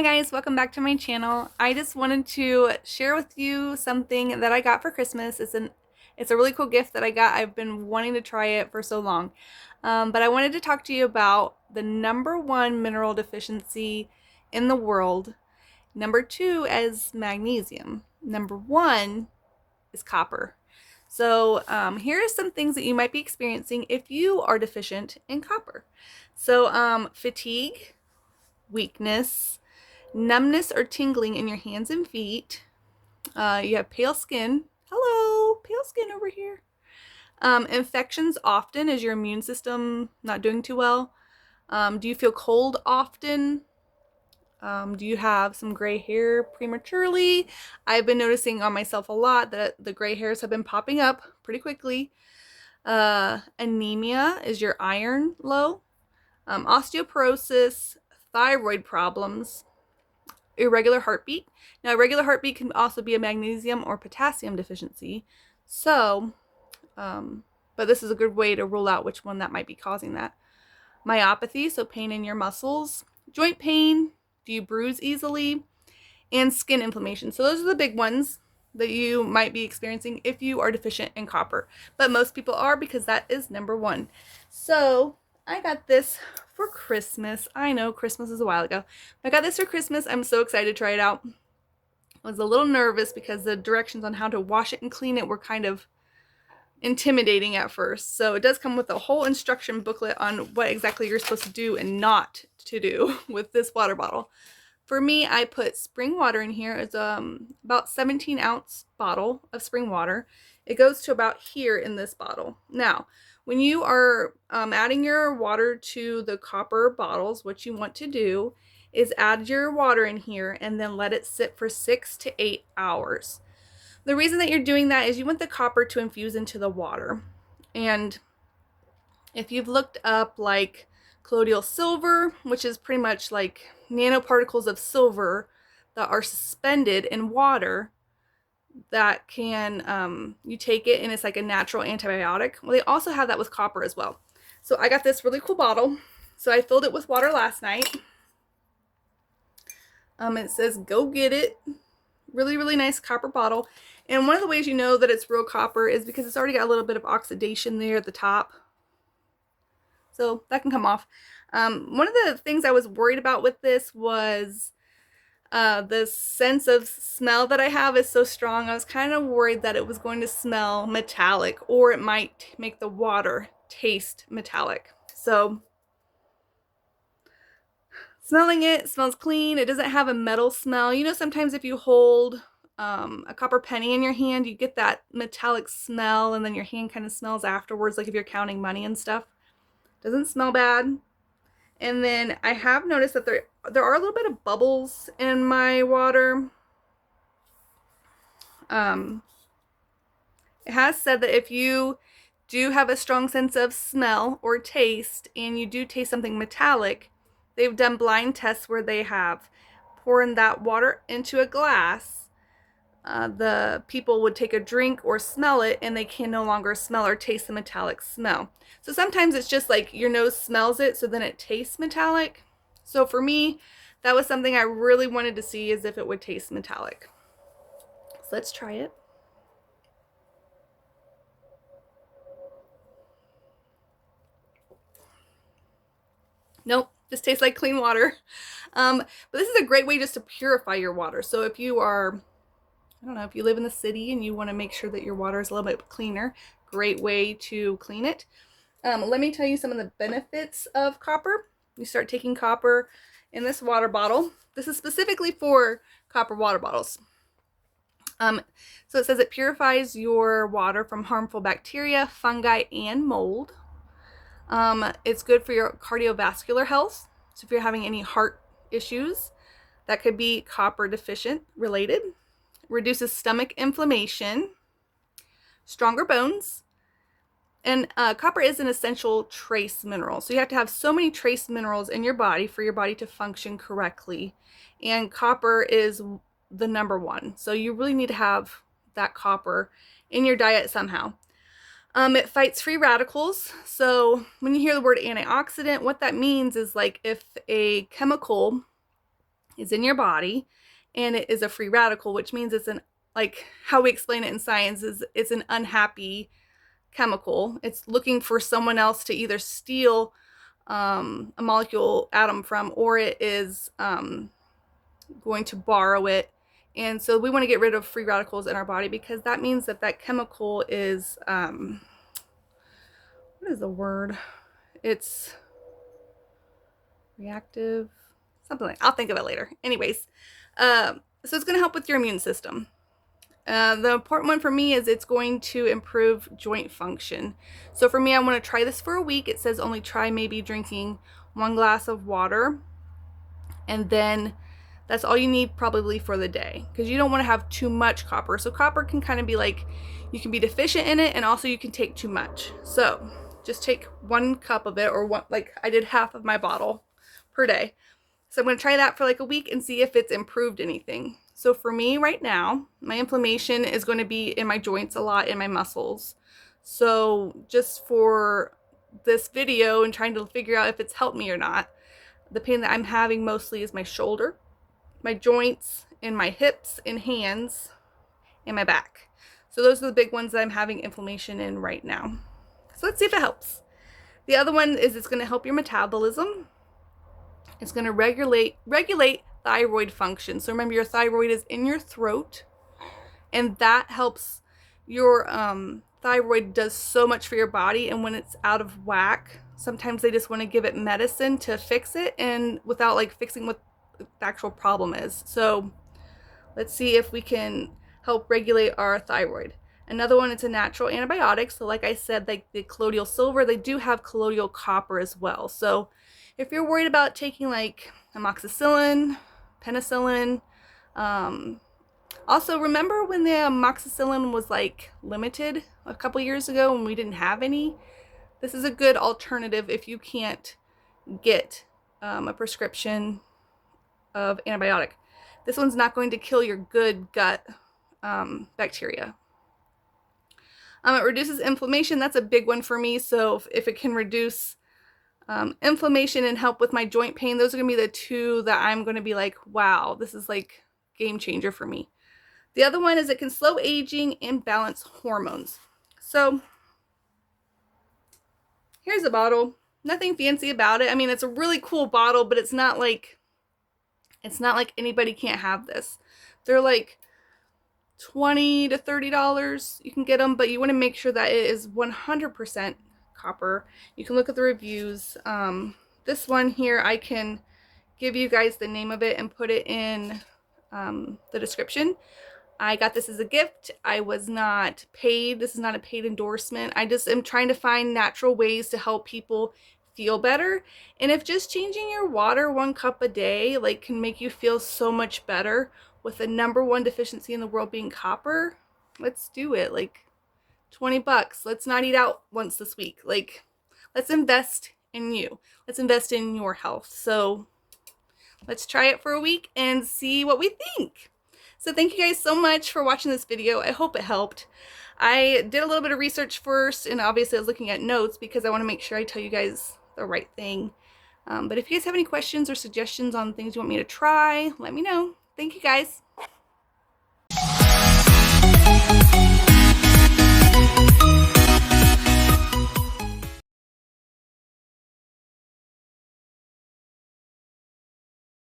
guys, welcome back to my channel. I just wanted to share with you something that I got for Christmas. It's a really cool gift that I got. I've been wanting to try it for so long. But I wanted to talk to you about the number one mineral deficiency in the world. Number two is magnesium. Number one is copper. So here are some things that you might be experiencing if you are deficient in copper. So fatigue, weakness, numbness or tingling in your hands and feet. You have pale skin. Hello, pale skin over here. Infections often. Is your immune system not doing too well? Do you feel cold often? Do you have some gray hair prematurely? I've been noticing on myself a lot that the gray hairs have been popping up pretty quickly. Anemia. Is your iron low? Osteoporosis, thyroid problems, irregular heartbeat. Now, irregular heartbeat can also be a magnesium or potassium deficiency. So, but this is a good way to rule out which one that might be causing that. Myopathy, so pain in your muscles. Joint pain, do you bruise easily? And skin inflammation. So those are the big ones that you might be experiencing if you are deficient in copper. But most people are, because that is number one. So I got this for Christmas. I know Christmas is a while ago. I got this for Christmas. I'm so excited to try it out. I was a little nervous because the directions on how to wash it and clean it were kind of intimidating at first. So it does come with a whole instruction booklet on what exactly you're supposed to do and not to do with this water bottle. For me, I put spring water in here. It's about 17-ounce bottle of spring water. It goes to about here in this bottle. Now, when you are adding your water to the copper bottles, what you want to do is add your water in here and then let it sit for 6 to 8 hours. The reason that you're doing that is you want the copper to infuse into the water. And if you've looked up like colloidal silver, which is pretty much like nanoparticles of silver that are suspended in water, that can, you take it and it's like a natural antibiotic. Well, they also have that with copper as well. So I got this really cool bottle. So I filled it with water last night. It says, go get it. Really, really nice copper bottle. And one of the ways you know that it's real copper is because it's already got a little bit of oxidation there at the top. So that can come off. One of the things I was worried about with this was the sense of smell that I have is so strong. I was kind of worried that it was going to smell metallic, or it might make the water taste metallic. So smelling it smells clean. It doesn't have a metal smell. You know, sometimes if you hold a copper penny in your hand, you get that metallic smell, and then your hand kind of smells afterwards, like if you're counting money and stuff. Doesn't smell bad. And then I have noticed that there are a little bit of bubbles in my water. It has said that if you do have a strong sense of smell or taste, and you do taste something metallic, they've done blind tests where they have poured that water into a glass. The people would take a drink or smell it, and they can no longer smell or taste the metallic smell. So sometimes it's just like your nose smells it, so then it tastes metallic. So for me, that was something I really wanted to see, is if it would taste metallic. So let's try it. Nope, just tastes like clean water. But this is a great way just to purify your water. So if you are, I don't know, if you live in the city and you want to make sure that your water is a little bit cleaner, great way to clean it. Let me tell you some of the benefits of copper. You start taking copper in this water bottle. This is specifically for copper water bottles. So it says it purifies your water from harmful bacteria, fungi, and mold. It's good for your cardiovascular health. So if you're having any heart issues, that could be copper deficient related. Reduces stomach inflammation, stronger bones, and copper is an essential trace mineral. So you have to have so many trace minerals in your body for your body to function correctly. And copper is the number one. So you really need to have that copper in your diet somehow. It fights free radicals. So when you hear the word antioxidant, what that means is like if a chemical is in your body, and it is a free radical, which means it's an, like how we explain it in science, is it's an unhappy chemical. It's looking for someone else to either steal a molecule atom from, or it is going to borrow it. And so we want to get rid of free radicals in our body, because that means that that chemical is what is the word? It's reactive, something like, I'll think of it later. Anyways, so it's going to help with your immune system. The important one for me is it's going to improve joint function. So for me, I want to try this for a week. It says only try maybe drinking 1 glass of water, and then that's all you need probably for the day, because you don't want to have too much copper. So copper can kind of be like, you can be deficient in it, and also you can take too much. So just take 1 cup of it, or one, like I did half of my bottle per day. So I'm going to try that for like a week and see if it's improved anything. So for me right now, my inflammation is going to be in my joints a lot, in my muscles. So just for this video and trying to figure out if it's helped me or not, the pain that I'm having mostly is my shoulder, my joints, and my hips and hands, and my back. So those are the big ones that I'm having inflammation in right now. So let's see if it helps. The other one is it's going to help your metabolism. It's going to regulate thyroid function. So remember, your thyroid is in your throat, and that helps your thyroid does so much for your body. And when it's out of whack, sometimes they just want to give it medicine to fix it, and without like fixing what the actual problem is. So let's see if we can help regulate our thyroid. Another one, it's a natural antibiotic. So like I said, like the colloidal silver, they do have colloidal copper as well. So if you're worried about taking like amoxicillin, penicillin, also remember when the amoxicillin was like limited a couple years ago when we didn't have any? This is a good alternative if you can't get a prescription of antibiotic. This one's not going to kill your good gut bacteria. It reduces inflammation. That's a big one for me. So if it can reduce inflammation and help with my joint pain, those are going to be the 2 that I'm going to be like, wow, this is like game changer for me. The other one is it can slow aging and balance hormones. So here's a bottle. Nothing fancy about it. I mean, it's a really cool bottle, but it's not like anybody can't have this. They're like $20 to $30. You can get them, but you want to make sure that it is 100% copper. You can look at the reviews. This one here, I can give you guys the name of it and put it in the description. I got this as a gift. I was not paid. This is not a paid endorsement. I just am trying to find natural ways to help people feel better. And if just changing your water 1 cup a day like can make you feel so much better, with the #1 deficiency in the world being copper, let's do it. Like $20. Let's not eat out once this week. Like, let's invest in you. Let's invest in your health. So let's try it for a week and see what we think. So thank you guys so much for watching this video. I hope it helped. I did a little bit of research first, and obviously I was looking at notes because I want to make sure I tell you guys the right thing. But if you guys have any questions or suggestions on things you want me to try, let me know. Thank you guys.